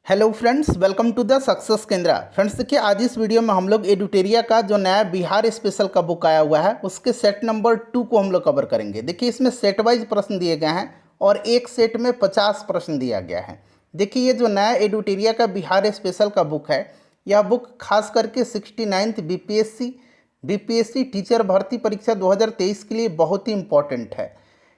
Hello friends, welcome to the success Kendra. Friends देखिए, आज इस वीडियो में हम लोग एडुटेरिया का जो नया बिहार स्पेशल का बुक आया हुआ है उसके सेट नंबर 2 को हम लोग कवर करेंगे। देखिए, इसमें सेट वाइज प्रश्न दिए गए हैं और एक सेट में 50 प्रश्न दिया गया है। देखिए, ये जो नया एडुटेरिया का बिहार स्पेशल का बुक है, यह बुक खास करके 69th बीपीएससी टीचर भर्ती परीक्षा 2023 के लिए बहुत ही इंपॉर्टेंट है।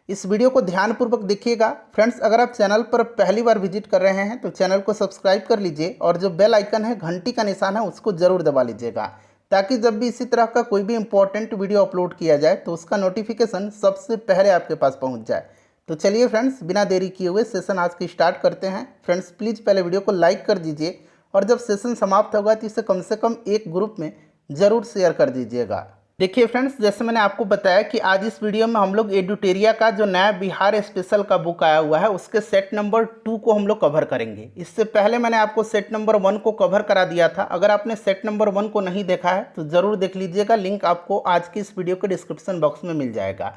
इस वीडियो को ध्यानपूर्वक देखिएगा। फ्रेंड्स, अगर आप चैनल पर पहली बार विजिट कर रहे हैं तो चैनल को सब्सक्राइब कर लीजिए और जो बेल आइकन है, घंटी का निशान है, उसको ज़रूर दबा लीजिएगा ताकि जब भी इसी तरह का कोई भी इंपॉर्टेंट वीडियो अपलोड किया जाए तो उसका नोटिफिकेशन सबसे पहले आपके पास पहुंच जाए। तो चलिए फ्रेंड्स, बिना देरी किए हुए सेशन आज की स्टार्ट करते हैं। फ्रेंड्स, प्लीज़ पहले वीडियो को लाइक कर दीजिए और जब सेशन समाप्त होगा तो इसे कम से कम एक ग्रुप में ज़रूर शेयर कर दीजिएगा। देखिए फ्रेंड्स, जैसे मैंने आपको बताया कि आज इस वीडियो में हम लोग एडुटेरिया का जो नया बिहार स्पेशल का बुक आया हुआ है उसके सेट नंबर 2 को हम लोग कवर करेंगे। इससे पहले मैंने आपको सेट नंबर 1 को कवर करा दिया था। अगर आपने सेट नंबर 1 को नहीं देखा है तो ज़रूर देख लीजिएगा, लिंक आपको आज की इस वीडियो के डिस्क्रिप्शन बॉक्स में मिल जाएगा।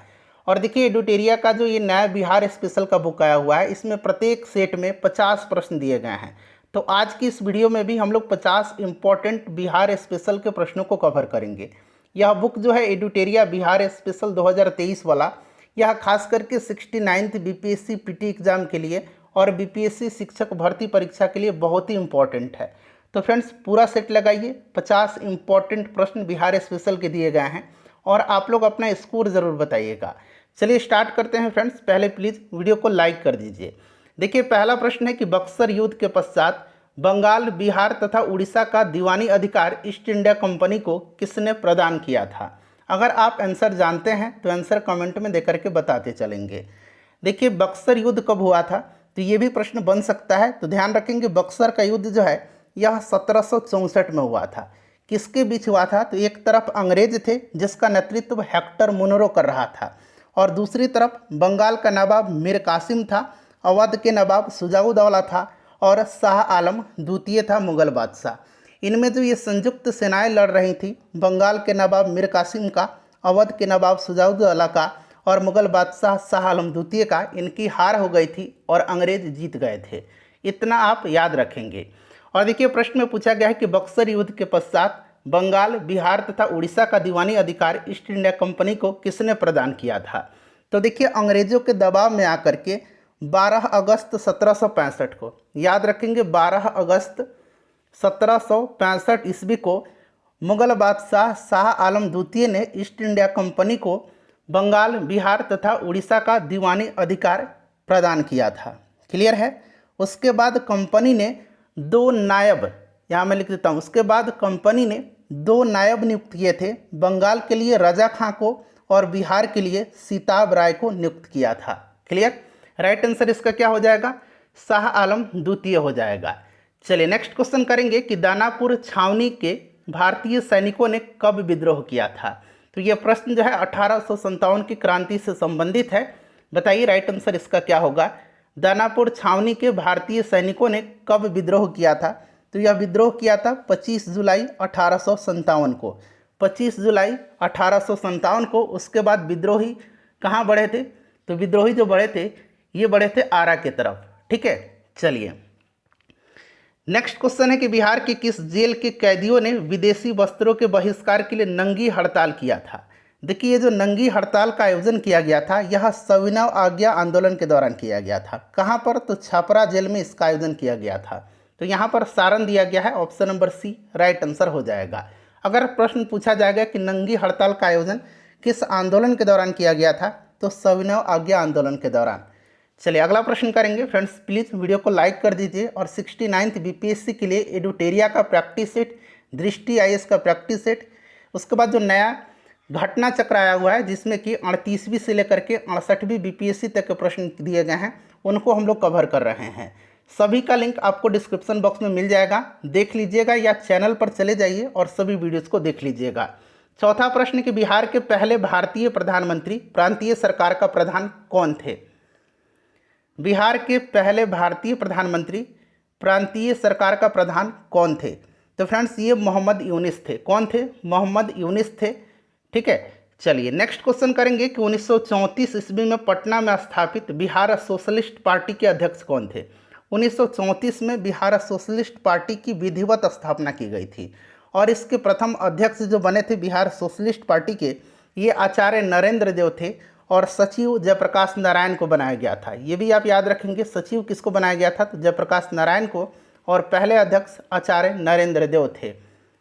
और देखिए, एडुटेरिया का जो ये नया बिहार स्पेशल का बुक आया हुआ है, इसमें प्रत्येक सेट में 50 प्रश्न दिए गए हैं। तो आज की इस वीडियो में भी हम लोग 50 इंपॉर्टेंट बिहार स्पेशल के प्रश्नों को कवर करेंगे। यह बुक जो है एडुटेरिया बिहार स्पेशल 2023 वाला, यह खास करके 69th बीपीएससी पीटी एग्ज़ाम के लिए और बीपीएससी शिक्षक भर्ती परीक्षा के लिए बहुत ही इंपॉर्टेंट है। तो फ्रेंड्स, पूरा सेट लगाइए। 50 इंपॉर्टेंट प्रश्न बिहार स्पेशल के दिए गए हैं और आप लोग अपना स्कोर ज़रूर बताइएगा। चलिए स्टार्ट करते हैं फ्रेंड्स। पहले प्लीज़ वीडियो को लाइक कर दीजिए। देखिए, पहला प्रश्न है कि बक्सर युद्ध के पश्चात बंगाल, बिहार तथा उड़ीसा का दीवानी अधिकार ईस्ट इंडिया कंपनी को किसने प्रदान किया था। अगर आप आंसर जानते हैं तो आंसर कमेंट में देकर के बताते चलेंगे। देखिए, बक्सर युद्ध कब हुआ था, तो ये भी प्रश्न बन सकता है। तो ध्यान रखेंगे, बक्सर का युद्ध जो है यह 1764 में हुआ था। किसके बीच हुआ था, तो एक तरफ अंग्रेज थे जिसका नेतृत्व हेक्टर मुनरो कर रहा था और दूसरी तरफ बंगाल का नवाब मीर कासिम था, अवध के नवाब शुजाउद्दौला था और शाह आलम द्वितीय था मुगल बादशाह। इनमें जो ये संयुक्त सेनाएं लड़ रही थी, बंगाल के नवाब मीर कासिम का, अवध के नवाब शुजाउद्दौला का और मुगल बादशाह शाह आलम द्वितीय का, इनकी हार हो गई थी और अंग्रेज जीत गए थे। इतना आप याद रखेंगे। और देखिए, प्रश्न में पूछा गया है कि बक्सर युद्ध के पश्चात बंगाल, बिहार तथा उड़ीसा का दीवानी अधिकार ईस्ट इंडिया कंपनी को किसने प्रदान किया था। तो देखिए, अंग्रेजों के दबाव में आकर के 12 अगस्त 1765 को, याद रखेंगे, 12 अगस्त 1765 ईस्वी को मुगल बादशाह शाह आलम द्वितीय ने ईस्ट इंडिया कंपनी को बंगाल, बिहार तथा उड़ीसा का दीवानी अधिकार प्रदान किया था। क्लियर है। उसके बाद कंपनी ने 2 नायब, यहाँ मैं लिख देता हूँ, उसके बाद कंपनी ने 2 नायब नियुक्त किए थे। बंगाल के लिए रजा खां को और बिहार के लिए सीताब राय को नियुक्त किया था। क्लियर। राइट आंसर इसका क्या हो जाएगा, शाह आलम द्वितीय हो जाएगा। चलिए नेक्स्ट क्वेश्चन करेंगे कि दानापुर छावनी के भारतीय सैनिकों ने कब विद्रोह किया था। तो यह प्रश्न जो है 1857 की क्रांति से संबंधित है। बताइए राइट आंसर इसका क्या होगा। दानापुर छावनी के भारतीय सैनिकों ने कब विद्रोह किया था। तो यह विद्रोह किया था 25 जुलाई 1857 को। 25 जुलाई 1857 को। उसके बाद विद्रोही कहाँ बढ़े थे, तो विद्रोही जो बढ़े थे ये बढ़े थे आरा की तरफ। ठीक है। चलिए नेक्स्ट क्वेश्चन है कि बिहार के किस जेल के कैदियों ने विदेशी वस्त्रों के बहिष्कार के लिए नंगी हड़ताल किया था। देखिए, ये जो नंगी हड़ताल का आयोजन किया गया था यह सविनय आज्ञा आंदोलन के दौरान किया गया था। कहाँ पर, तो छपरा जेल में इसका आयोजन किया गया था। तो यहाँ पर सारण दिया गया है, option number C right answer हो जाएगा। अगर प्रश्न पूछा जाएगा कि नंगी हड़ताल का आयोजन किस आंदोलन के दौरान किया गया था, तो सविनय आज्ञा आंदोलन के दौरान। चलिए अगला प्रश्न करेंगे। फ्रेंड्स, प्लीज़ वीडियो को लाइक कर दीजिए और 69th बीपीएससी के लिए एडुटेरिया का प्रैक्टिस सेट, दृष्टि आईएएस का प्रैक्टिस सेट, उसके बाद जो नया घटना चक्र आया हुआ है जिसमें कि 38वीं से लेकर के 68वीं बीपीएससी तक के प्रश्न दिए गए हैं, उनको हम लोग कवर कर रहे हैं। सभी का लिंक आपको डिस्क्रिप्शन बॉक्स में मिल जाएगा, देख लीजिएगा, या चैनल पर चले जाइए और सभी वीडियोज़ को देख लीजिएगा। चौथा प्रश्न कि बिहार के पहले भारतीय प्रधानमंत्री प्रांतीय सरकार का प्रधान कौन थे। बिहार के पहले भारतीय प्रधानमंत्री प्रांतीय सरकार का प्रधान कौन थे। तो फ्रेंड्स, ये मोहम्मद यूनिस थे। कौन थे, मोहम्मद यूनिस थे। ठीक है। चलिए नेक्स्ट क्वेश्चन करेंगे कि 1934 ईस्वी में पटना में स्थापित बिहार सोशलिस्ट पार्टी के अध्यक्ष कौन थे। 1934 में बिहार सोशलिस्ट पार्टी की विधिवत स्थापना की गई थी और इसके प्रथम अध्यक्ष जो बने थे बिहार सोशलिस्ट पार्टी के, ये आचार्य नरेंद्र देव थे और सचिव जयप्रकाश नारायण को बनाया गया था। ये भी आप याद रखेंगे, सचिव किसको बनाया गया था, तो जयप्रकाश नारायण को, और पहले अध्यक्ष आचार्य नरेंद्र देव थे।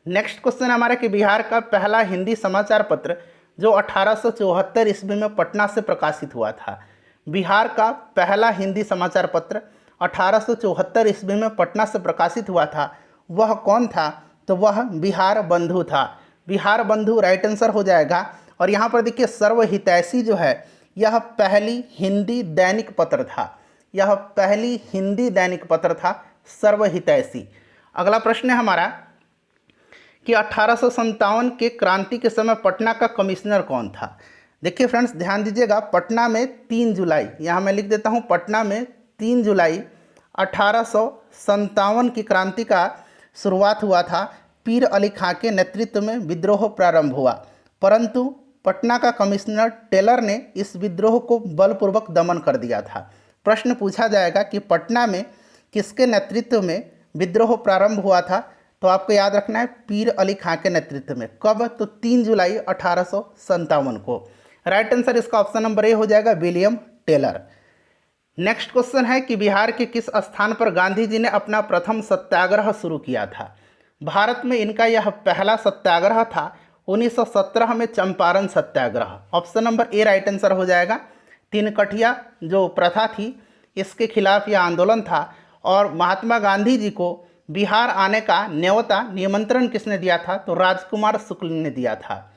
नेक्स्ट क्वेश्चन हमारा कि बिहार का पहला हिंदी समाचार पत्र जो 1874 ईस्वी में पटना से प्रकाशित हुआ था। बिहार का पहला हिंदी समाचार पत्र 1874 ईस्वी में पटना से प्रकाशित हुआ था, वह कौन था, तो वह बिहार बंधु था। बिहार बंधु राइट आंसर हो जाएगा। और यहाँ पर देखिए सर्वहितैषी जो है यह पहली हिंदी दैनिक पत्र था, यह पहली हिंदी दैनिक पत्र था सर्वहितैषी। अगला प्रश्न है हमारा कि 1857 के क्रांति के समय पटना का कमिश्नर कौन था। देखिए फ्रेंड्स ध्यान दीजिएगा, पटना में 3 जुलाई, यहाँ मैं लिख देता हूँ, पटना में 3 जुलाई 1857 की क्रांति का शुरुआत हुआ था। पीर अली खां के नेतृत्व में विद्रोह प्रारंभ हुआ, परंतु पटना का कमिश्नर टेलर ने इस विद्रोह को बलपूर्वक दमन कर दिया था। प्रश्न पूछा जाएगा कि पटना में किसके नेतृत्व में विद्रोह प्रारंभ हुआ था, तो आपको याद रखना है पीर अली खां के नेतृत्व में। कब, तो 3 जुलाई 1857 को। राइट आंसर इसका ऑप्शन नंबर ए हो जाएगा, विलियम टेलर। नेक्स्ट क्वेश्चन है कि बिहार के किस स्थान पर गांधी जी ने अपना प्रथम सत्याग्रह शुरू किया था। भारत में इनका यह पहला सत्याग्रह था 1917 में Champaran Satyagraha. Option number A right answer हो जाएगा। तीनकठिया जो प्रथा थी इसके खिलाफ यह आंदोलन था और महात्मा गांधी जी को बिहार आने का न्योता निमंत्रण किसने दिया था, तो राजकुमार शुक्ल ने दिया था।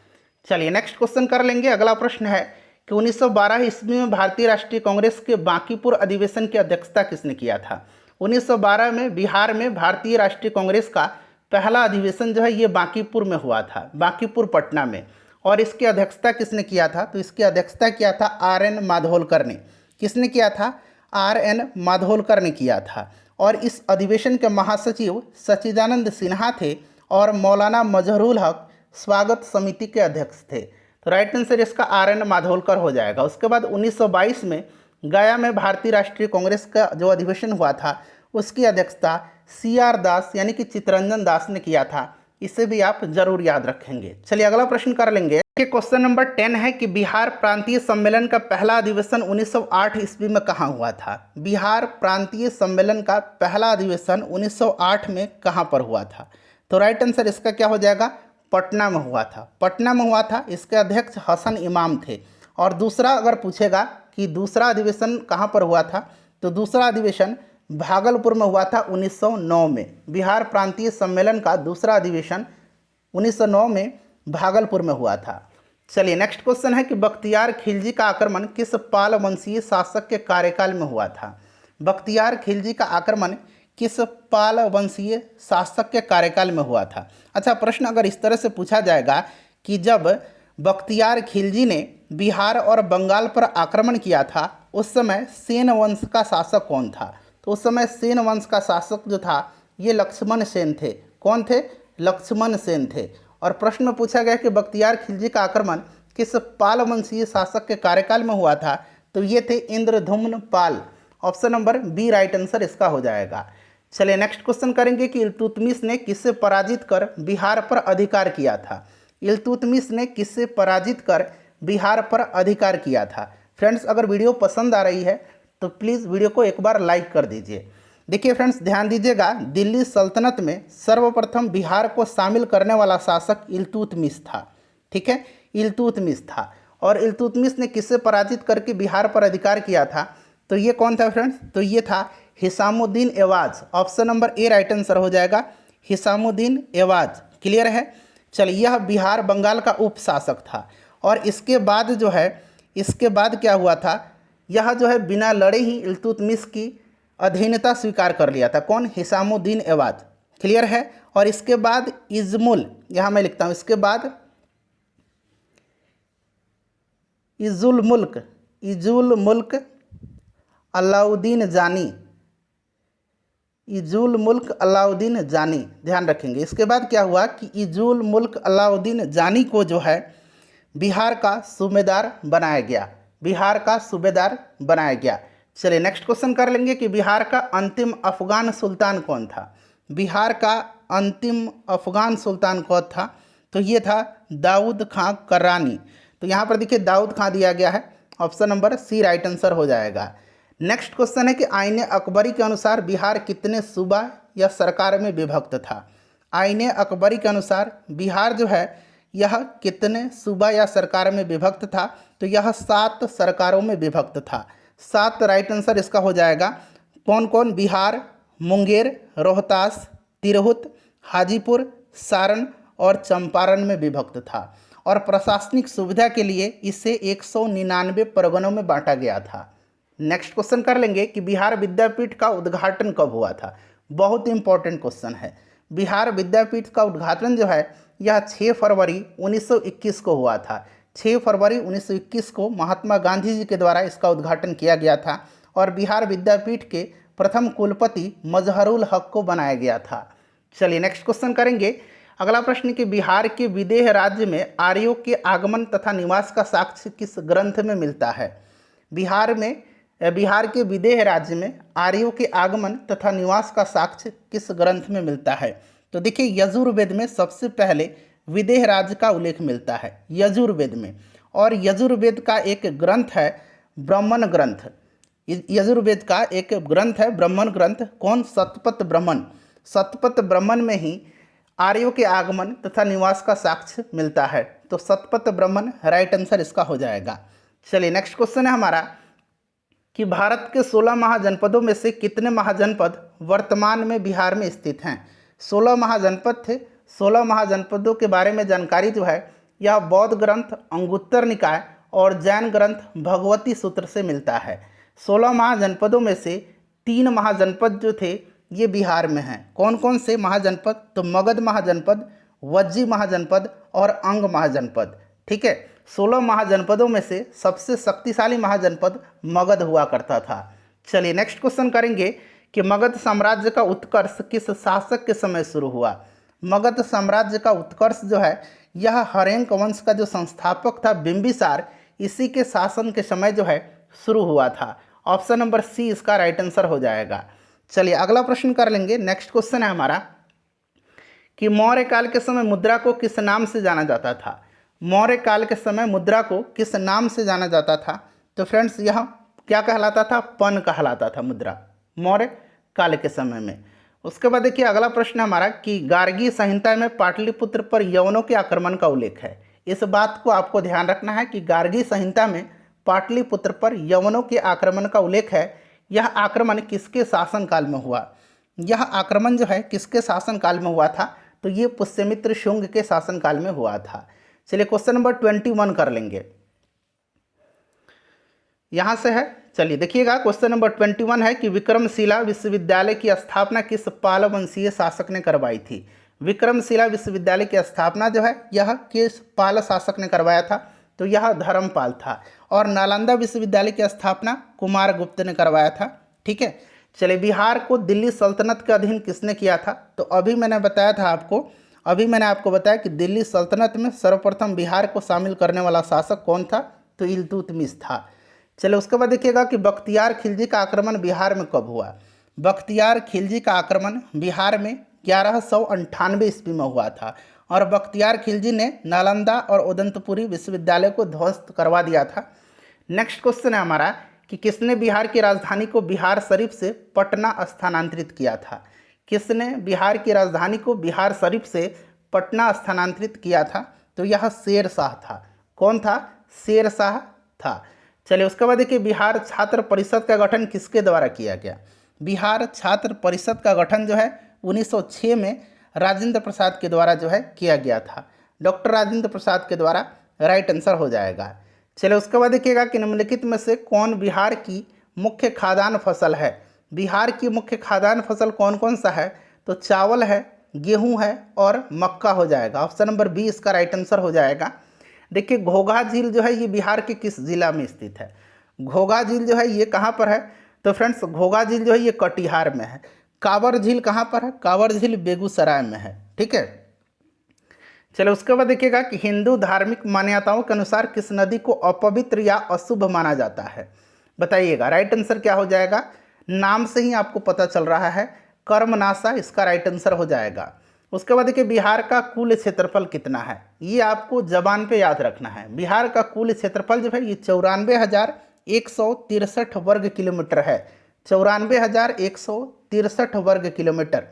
चलिए नेक्स्ट क्वेश्चन कर लेंगे। अगला प्रश्न है कि 1912 ईस्वी में भारतीय राष्ट्रीय कांग्रेस के बांकीपुर अधिवेशन की अध्यक्षता किसने किया था। 1912 में बिहार में भारतीय राष्ट्रीय कांग्रेस का पहला अधिवेशन जो है ये बांकीपुर में हुआ था, बांकीपुर पटना में, और इसकी अध्यक्षता किसने किया था, तो इसकी अध्यक्षता किया था आर.एन. माधोलकर ने। किसने किया था, आर.एन. माधोलकर ने किया था। और इस अधिवेशन के महासचिव सच्चिदानंद सिन्हा थे और मौलाना मजहरूल हक स्वागत समिति के अध्यक्ष थे। तो राइट आंसर इसका आर.एन. माधोलकर हो जाएगा। उसके बाद 1922 में गया में भारतीय राष्ट्रीय कांग्रेस का जो अधिवेशन हुआ था उसकी अध्यक्षता C.R. दास यानी कि चित्तरंजन दास ने किया था। इसे भी आप जरूर याद रखेंगे। चलिए अगला प्रश्न कर लेंगे कि क्वेश्चन नंबर 10 है कि बिहार प्रांतीय सम्मेलन का पहला अधिवेशन 1908 ईस्वी में कहाँ हुआ था। बिहार प्रांतीय सम्मेलन का पहला अधिवेशन 1908 में कहाँ पर हुआ था, तो राइट आंसर इसका क्या हो जाएगा, पटना में हुआ था। पटना में हुआ था। इसके अध्यक्ष हसन इमाम थे। और दूसरा अगर पूछेगा कि दूसरा अधिवेशन कहाँ पर हुआ था, तो दूसरा अधिवेशन भागलपुर में हुआ था 1909 में। बिहार प्रांतीय सम्मेलन का दूसरा अधिवेशन 1909 में भागलपुर में हुआ था। चलिए नेक्स्ट क्वेश्चन है कि बख्तियार खिलजी का आक्रमण किस पाल वंशीय शासक के कार्यकाल में हुआ था। बख्तियार खिलजी का आक्रमण किस पाल वंशीय शासक के कार्यकाल में हुआ था। अच्छा, प्रश्न अगर इस तरह से पूछा जाएगा कि जब बख्तियार खिलजी ने बिहार और बंगाल पर आक्रमण किया था उस समय सेन वंश का शासक कौन था, तो उस समय सेन वंश का शासक जो था ये लक्ष्मण सेन थे। कौन थे, लक्ष्मण सेन थे। और प्रश्न में पूछा गया कि बख्तियार खिलजी का आक्रमण किस पाल वंशीय शासक के कार्यकाल में हुआ था, तो ये थे Indradhumna Pal. Option number B right answer इसका हो जाएगा। चलिए नेक्स्ट क्वेश्चन करेंगे कि इल्तुतमिश ने किससे पराजित कर बिहार पर अधिकार किया था। इल्तुतमिश ने किससे पराजित कर बिहार पर अधिकार किया था। फ्रेंड्स अगर वीडियो पसंद आ रही है तो प्लीज़ वीडियो को एक बार लाइक कर दीजिए। देखिए फ्रेंड्स ध्यान दीजिएगा, दिल्ली सल्तनत में सर्वप्रथम बिहार को शामिल करने वाला शासक इल्तुतमिश था। ठीक है, इल्तुतमिश था। और इल्तुतमिश ने किससे पराजित करके बिहार पर अधिकार किया था, तो ये कौन था फ्रेंड्स, तो ये था Hisamuddin Ahvaz. Option number A right answer हो जाएगा, हिसामुद्दीन एवाज। क्लियर है। चलिए यह बिहार बंगाल का उप शासक था। और इसके बाद जो है, इसके बाद क्या हुआ था, यह जो है बिना लड़े ही इल्तुतमिश की अधीनता स्वीकार कर लिया था। कौन, हिसामुद्दीन एवाज। क्लियर है। और इसके बाद इज़मुल, यहाँ मैं लिखता हूँ, इसके बाद इजुल मुल्क अलाउद्दीन जानी, इजुल मुल्क अलाउद्दीन जानी, ध्यान रखेंगे। इसके बाद क्या हुआ कि इजुल मुल्क अलाउद्दीन जानी को जो है बिहार का सूबेदार बनाया गया, बिहार का सूबेदार बनाया गया। चलिए नेक्स्ट क्वेश्चन कर लेंगे कि बिहार का अंतिम अफगान सुल्तान कौन था। बिहार का अंतिम अफगान सुल्तान कौन था, तो ये था दाऊद खां कर्रानी। तो यहाँ पर देखिए दाऊद खां दिया गया है, option number C right answer हो जाएगा। नेक्स्ट क्वेश्चन है कि आईने अकबरी के अनुसार बिहार कितने सूबा या सरकार में विभक्त था। आईने अकबरी के अनुसार बिहार जो है यह कितने सूबा या सरकार में विभक्त था, तो यह 7 सरकारों में विभक्त था। 7 राइट आंसर इसका हो जाएगा। कौन कौन, बिहार, मुंगेर, रोहतास, तिरहुत, हाजीपुर, सारण और चंपारण में विभक्त था। और प्रशासनिक सुविधा के लिए इसे 199 परगनों में बांटा गया था। नेक्स्ट क्वेश्चन कर लेंगे कि बिहार विद्यापीठ का उद्घाटन कब हुआ था। बहुत इंपॉर्टेंट क्वेश्चन है। बिहार विद्यापीठ का उद्घाटन जो है यह 6 फरवरी 1921 को हुआ था। 6 फरवरी 1921 को महात्मा गांधी जी के द्वारा इसका उद्घाटन किया गया था और बिहार विद्यापीठ के प्रथम कुलपति मजहरुल हक को बनाया गया था। चलिए नेक्स्ट क्वेश्चन करेंगे। अगला प्रश्न कि बिहार के विदेह राज्य में आर्यों के आगमन तथा निवास का साक्ष्य किस ग्रंथ में मिलता है। बिहार के विदेह राज्य में आर्यों के आगमन तथा निवास का साक्ष्य किस ग्रंथ में मिलता है। तो देखिए यजुर्वेद में सबसे पहले विदेह राज्य का उल्लेख मिलता है यजुर्वेद में, और यजुर्वेद का एक ग्रंथ है ब्राह्मण ग्रंथ। यजुर्वेद का एक ग्रंथ है ब्राह्मण ग्रंथ, कौन, शतपथ ब्राह्मण। शतपथ ब्राह्मण में ही आर्यों के आगमन तथा निवास का साक्ष्य मिलता है, तो शतपथ ब्राह्मण राइट आंसर इसका हो जाएगा। चलिए नेक्स्ट क्वेश्चन है हमारा कि भारत के 16 महाजनपदों में से कितने महाजनपद वर्तमान में बिहार में स्थित हैं। 16 महाजनपद थे। 16 महाजनपदों के बारे में जानकारी जो है यह बौद्ध ग्रंथ अंगुत्तर निकाय और जैन ग्रंथ भगवती सूत्र से मिलता है। 16 महाजनपदों में से 3 महाजनपद जो थे ये बिहार में हैं। कौन कौन से महाजनपद, तो मगध महाजनपद, वज्जी महाजनपद और अंग महाजनपद। ठीक है, 16 महाजनपदों में से सबसे शक्तिशाली महाजनपद मगध हुआ करता था। चलिए नेक्स्ट क्वेश्चन करेंगे कि मगध साम्राज्य का उत्कर्ष किस शासक के समय शुरू हुआ। मगध साम्राज्य का उत्कर्ष जो है यह हरेंक वंश का जो संस्थापक था बिंबिसार, इसी के शासन के समय जो है शुरू हुआ था। ऑप्शन नंबर सी इसका राइट आंसर हो जाएगा। चलिए अगला प्रश्न कर लेंगे। नेक्स्ट क्वेश्चन है हमारा कि मौर्य काल के समय मुद्रा को किस नाम से जाना जाता था। मौर्य काल के समय मुद्रा को किस नाम से जाना जाता था, तो फ्रेंड्स यह क्या कहलाता था, पन कहलाता था मुद्रा मौर्य काल के समय में। उसके बाद देखिए अगला प्रश्न हमारा कि गार्गी संहिता में पाटलिपुत्र पर यवनों के आक्रमण का उल्लेख है। इस बात को आपको ध्यान रखना है कि गार्गी संहिता में पाटलिपुत्र पर यवनों के आक्रमण का उल्लेख है। यह आक्रमण किसके शासनकाल में हुआ। यह आक्रमण जो है किसके शासनकाल में हुआ था, तो ये पुष्यमित्र शुंग के शासनकाल में हुआ था। चलिए क्वेश्चन नंबर 21 कर लेंगे, यहाँ से है। चलिए देखिएगा क्वेश्चन नंबर 21 है कि विक्रमशिला विश्वविद्यालय की स्थापना किस पाल वंशीय शासक ने करवाई थी। विक्रमशिला विश्वविद्यालय की स्थापना जो है यह किस पाल शासक ने करवाया था, तो यह धर्मपाल था। और नालंदा विश्वविद्यालय की स्थापना कुमारगुप्त ने करवाया था। ठीक है, चलिए बिहार को दिल्ली सल्तनत के अधीन किसने किया था, तो अभी मैंने आपको बताया कि दिल्ली सल्तनत में सर्वप्रथम बिहार को शामिल करने वाला शासक कौन था, तो इल्तुतमिश था। चलिए उसके बाद देखिएगा कि बख्तियार खिलजी का आक्रमण बिहार में कब हुआ। बख्तियार खिलजी का आक्रमण बिहार में 1198 ईस्वी में हुआ था और बख्तियार खिलजी ने नालंदा और उदंतपुरी विश्वविद्यालय को ध्वस्त करवा दिया था। नेक्स्ट क्वेश्चन है हमारा कि किसने बिहार की राजधानी को बिहार शरीफ से पटना स्थानांतरित किया था। किसने बिहार की राजधानी को बिहार शरीफ से पटना स्थानांतरित किया था, तो यह शेर शाह था। कौन था, शेर शाह था। चलिए उसके बाद देखिए बिहार छात्र परिषद का गठन किसके द्वारा किया गया। बिहार छात्र परिषद का गठन जो है 1906 में राजेंद्र प्रसाद के द्वारा जो है किया गया था। डॉक्टर राजेंद्र प्रसाद के द्वारा राइट आंसर हो जाएगा। चलिए उसके बाद देखिएगा कि निम्नलिखित में से कौन बिहार की मुख्य खाद्यान्न फसल है। बिहार की मुख्य खाद्यान्न फसल कौन कौन सा है, तो चावल है, गेहूं है और मक्का हो जाएगा। ऑप्शन नंबर बी इसका राइट आंसर हो जाएगा। देखिए घोघा झील जो है ये बिहार के किस जिला में स्थित है। घोघा झील जो है ये कहाँ पर है, तो फ्रेंड्स घोघा झील जो है ये कटिहार में है। कांवर झील कहाँ पर है, कांवर झील बेगूसराय में है। ठीक है, चलो उसके बाद देखिएगा कि हिंदू धार्मिक मान्यताओं के अनुसार किस नदी को अपवित्र या अशुभ माना जाता है। बताइएगा राइट आंसर क्या हो जाएगा। नाम से ही आपको पता चल रहा है, कर्मनाशा इसका राइट आंसर हो जाएगा। उसके बाद देखिए बिहार का कुल क्षेत्रफल कितना है, ये आपको जबान पे याद रखना है। बिहार का कुल क्षेत्रफल जो है ये 94,163 वर्ग किलोमीटर है, 94,163 वर्ग किलोमीटर।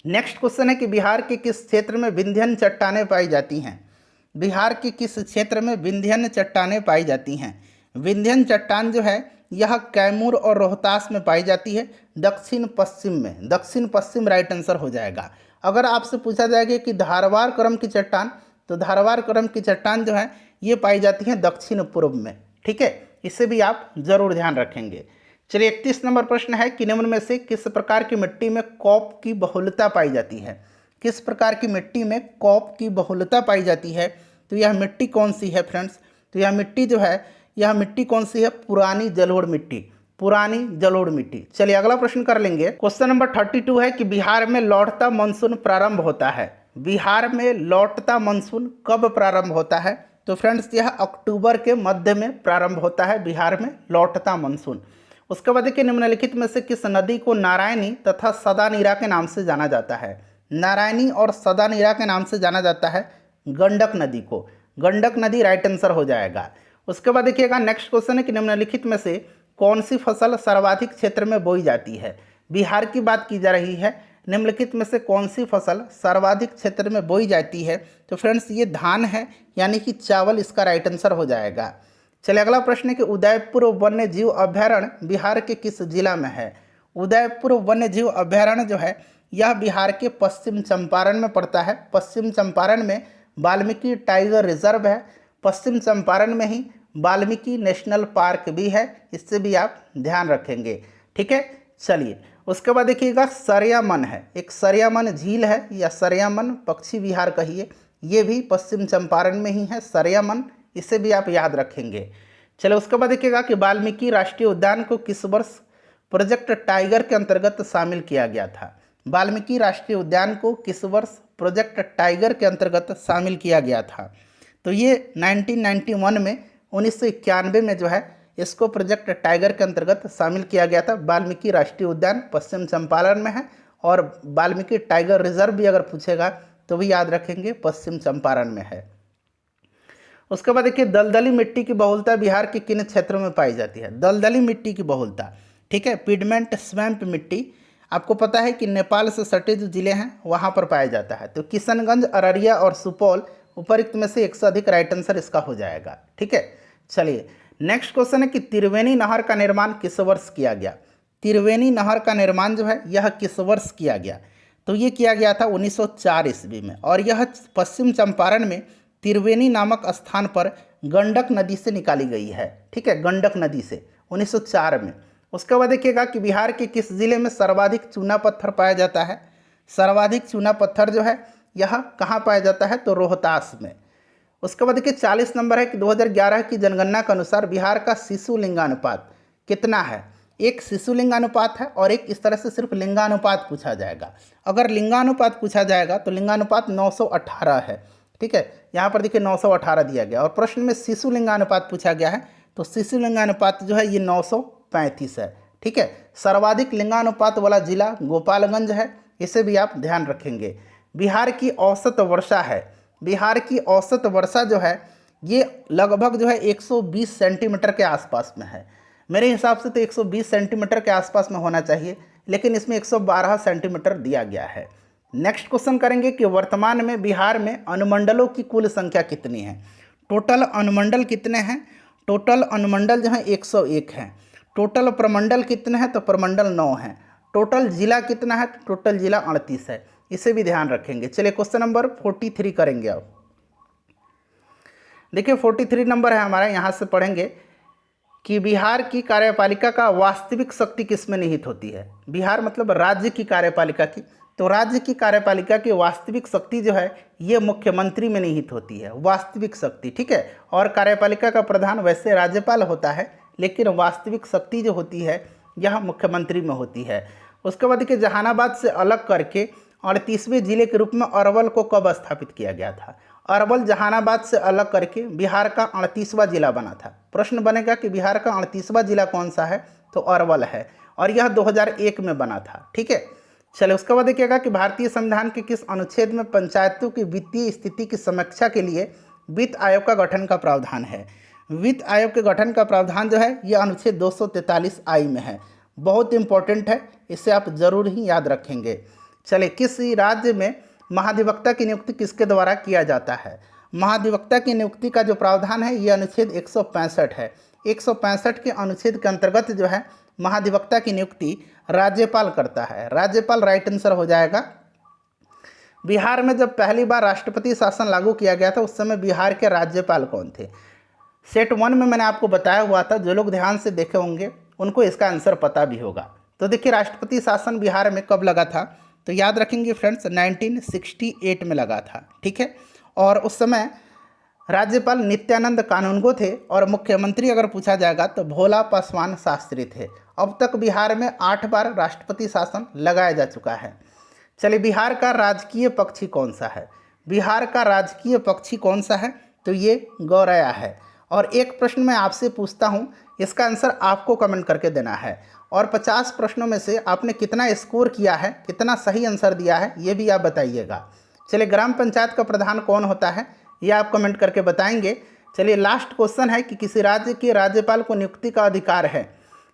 नेक्स्ट क्वेश्चन है कि बिहार के किस क्षेत्र में विंध्यन चट्टानें पाई जाती हैं। बिहार के किस क्षेत्र में विंध्यन चट्टानें पाई जाती हैं। विंध्यन चट्टान जो है यह कैमूर और रोहतास में पाई जाती है, दक्षिण पश्चिम में। दक्षिण पश्चिम राइट आंसर हो जाएगा। अगर आपसे पूछा जाएगा कि धारवाड़ क्रम की चट्टान, तो धारवाड़ क्रम की चट्टान जो है ये पाई जाती है दक्षिण पूर्व में। ठीक है, इसे भी आप जरूर ध्यान रखेंगे। चलिए 31 नंबर प्रश्न है कि निम्न में से किस प्रकार की मिट्टी में कॉप की बहुलता पाई जाती है। किस प्रकार की मिट्टी में कॉप की बहुलता पाई जाती है, तो यह मिट्टी कौन सी है फ्रेंड्स। तो यह मिट्टी जो है, यह मिट्टी कौन सी है, पुरानी जलोढ़ मिट्टी, पुरानी जलोढ़ मिट्टी। चलिए अगला प्रश्न कर लेंगे। क्वेश्चन नंबर 32 है कि बिहार में लौटता मानसून प्रारंभ होता है। बिहार में लौटता मानसून कब प्रारंभ होता है, तो फ्रेंड्स यह अक्टूबर के मध्य में प्रारंभ होता है बिहार में लौटता मानसून। उसके बाद देखिए निम्नलिखित में से किस नदी को नारायणी तथा सदानीरा के नाम से जाना जाता है। नारायणी और सदानीरा के नाम से जाना जाता है गंडक नदी को। गंडक नदी राइट आंसर हो जाएगा। उसके बाद देखिएगा नेक्स्ट क्वेश्चन है कि निम्नलिखित में से कौन सी फसल सर्वाधिक क्षेत्र में बोई जाती है। बिहार की बात की जा रही है, निम्नलिखित में से कौन सी फसल सर्वाधिक क्षेत्र में बोई जाती है, तो फ्रेंड्स ये धान है, यानी कि चावल इसका राइट आंसर हो जाएगा। चलिए अगला प्रश्न है कि उदयपुर वन्य जीव अभ्यारण्य बिहार के किस जिला में है। उदयपुर वन्य जीव अभ्यारण्य जो है यह बिहार के पश्चिम चंपारण में पड़ता है। पश्चिम चंपारण में वाल्मीकि टाइगर रिजर्व है, पश्चिम चंपारण में ही वाल्मीकि नेशनल पार्क भी है, इससे भी आप ध्यान रखेंगे। ठीक है, चलिए उसके बाद देखिएगा सरियामन है, एक सरियामन झील है या सरियामन पक्षी विहार कहिए, ये भी पश्चिम चंपारण में ही है सरियामन, इसे भी आप याद रखेंगे। चलो उसके बाद देखिएगा कि वाल्मीकि राष्ट्रीय उद्यान को किस वर्ष प्रोजेक्ट टाइगर के अंतर्गत शामिल किया गया था। वाल्मीकि राष्ट्रीय उद्यान को किस वर्ष प्रोजेक्ट टाइगर के अंतर्गत शामिल किया गया था, तो ये 1991 में 1991 में जो है इसको प्रोजेक्ट टाइगर के अंतर्गत शामिल किया गया था। वाल्मीकि राष्ट्रीय उद्यान पश्चिम चंपारण में है, और वाल्मीकि टाइगर रिजर्व भी अगर पूछेगा तो भी याद रखेंगे पश्चिम चंपारण में है। उसके बाद देखिए दलदली मिट्टी की बहुलता बिहार के किन क्षेत्रों में पाई जाती है। दलदली मिट्टी की बहुलता, ठीक है, पिडमेंट स्वैम्प मिट्टी, आपको पता है कि नेपाल से सटे जो जिले हैं वहाँ पर पाया जाता है। तो किशनगंज, अररिया और सुपौल उपरोक्त में से एक से अधिक राइट आंसर इसका हो जाएगा। ठीक है, चलिए नेक्स्ट क्वेश्चन है कि त्रिवेणी नहर का निर्माण किस वर्ष किया गया। त्रिवेणी नहर का निर्माण जो है यह किस वर्ष किया गया, तो ये किया गया था 1904 ईस्वी में, और यह पश्चिम चंपारण में त्रिवेणी नामक स्थान पर गंडक नदी से निकाली गई है। ठीक है, गंडक नदी से 1904 में। उसके बाद देखिएगा कि बिहार के किस जिले में सर्वाधिक चूना पत्थर पाया जाता है। सर्वाधिक चूना पत्थर जो है यह कहाँ पाया जाता है, तो रोहतास में। उसके बाद देखिए 40 नंबर है कि 2011 की जनगणना के अनुसार बिहार का शिशु लिंगानुपात कितना है। एक शिशु लिंगानुपात है और एक इस तरह से सिर्फ लिंगानुपात पूछा जाएगा। अगर लिंगानुपात पूछा जाएगा तो लिंगानुपात 918 है। ठीक है, यहाँ पर देखिए 918 दिया गया, और प्रश्न में शिशु लिंगानुपात पूछा गया है तो शिशु लिंगानुपात जो है ये 935 है। ठीक है, सर्वाधिक लिंगानुपात वाला जिला गोपालगंज है, इसे भी आप ध्यान रखेंगे। बिहार की औसत वर्षा है, बिहार की औसत वर्षा जो है ये लगभग जो है 120 सेंटीमीटर के आसपास में है। मेरे हिसाब से तो 120 सेंटीमीटर के आसपास में होना चाहिए, लेकिन इसमें 112 सेंटीमीटर दिया गया है। नेक्स्ट क्वेश्चन करेंगे कि वर्तमान में बिहार में अनुमंडलों की कुल संख्या कितनी है। टोटल अनुमंडल कितने हैं, टोटल अनुमंडल जो है 101 हैं। टोटल प्रमंडल कितने हैं, तो प्रमंडल 9 हैं। टोटल जिला कितना है, तो टोटल जिला 38 है, इसे भी ध्यान रखेंगे। चलिए क्वेश्चन नंबर 43 करेंगे। अब देखिए 43 नंबर है हमारा, यहाँ से पढ़ेंगे कि बिहार की कार्यपालिका का वास्तविक शक्ति किस में निहित होती है। बिहार मतलब राज्य की कार्यपालिका की, तो राज्य की कार्यपालिका की वास्तविक शक्ति जो है ये मुख्यमंत्री में निहित होती है, वास्तविक शक्ति। ठीक है, और कार्यपालिका का प्रधान वैसे राज्यपाल होता है, लेकिन वास्तविक शक्ति जो होती है यह मुख्यमंत्री में होती है। उसके बाद देखिए जहानाबाद से अलग करके 38वें जिले के रूप में अरवल को कब स्थापित किया गया था। अरवल जहानाबाद से अलग करके बिहार का 38वां जिला बना था। प्रश्न बनेगा कि बिहार का 38वां जिला कौन सा है, तो अरवल है, और यह 2001 में बना था। ठीक है, चलिए उसके बाद देखिएगा कि भारतीय संविधान के किस अनुच्छेद में पंचायतों की वित्तीय स्थिति की समीक्षा के लिए वित्त आयोग का गठन का प्रावधान है। वित्त आयोग के गठन का प्रावधान जो है ये अनुच्छेद 243 आई में है। बहुत इंपॉर्टेंट है, इसे आप जरूर ही याद रखेंगे। चलिए, किस राज्य में महाधिवक्ता की नियुक्ति किसके द्वारा किया जाता है? महाधिवक्ता की नियुक्ति का जो प्रावधान है ये अनुच्छेद 165 है। 165 के अनुच्छेद के अंतर्गत जो है महाधिवक्ता की नियुक्ति राज्यपाल करता है। राज्यपाल राइट आंसर हो जाएगा। बिहार में जब पहली बार राष्ट्रपति शासन लागू किया गया था उस समय बिहार के राज्यपाल कौन थे? सेट 1 में मैंने आपको बताया हुआ था, जो लोग ध्यान से देखे होंगे उनको इसका आंसर पता भी होगा। तो देखिए, राष्ट्रपति शासन बिहार में कब लगा था, तो याद रखेंगे फ्रेंड्स 1968 में लगा था। ठीक है, और उस समय राज्यपाल नित्यानंद कानूनगो थे और मुख्यमंत्री अगर पूछा जाएगा तो भोला पासवान शास्त्री थे। अब तक बिहार में 8 बार राष्ट्रपति शासन लगाया जा चुका है। चलिए, बिहार का राजकीय पक्षी कौन सा है? बिहार का राजकीय पक्षी कौन सा है, तो ये गौरैया है। और एक प्रश्न मैं आपसे पूछता हूँ, इसका आंसर आपको कमेंट करके देना है, और 50 प्रश्नों में से आपने कितना स्कोर किया है, कितना सही आंसर दिया है, ये भी आप बताइएगा। चलिए, ग्राम पंचायत का प्रधान कौन होता है, ये आप कमेंट करके बताएंगे। चलिए, लास्ट क्वेश्चन है कि किसी राज्य के राज्यपाल को नियुक्ति का अधिकार है,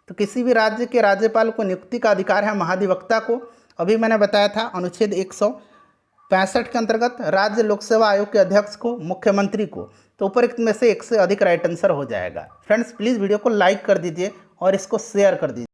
तो किसी भी राज्य के राज्यपाल को नियुक्ति का अधिकार है महाधिवक्ता को। अभी मैंने बताया था अनुच्छेद 165 के अंतर्गत राज्य लोक सेवा आयोग के अध्यक्ष को, मुख्यमंत्री को। तो ऊपर में से एक से अधिक राइट आंसर हो जाएगा। फ्रेंड्स, प्लीज़ वीडियो को लाइक कर दीजिए और इसको शेयर कर दीजिए।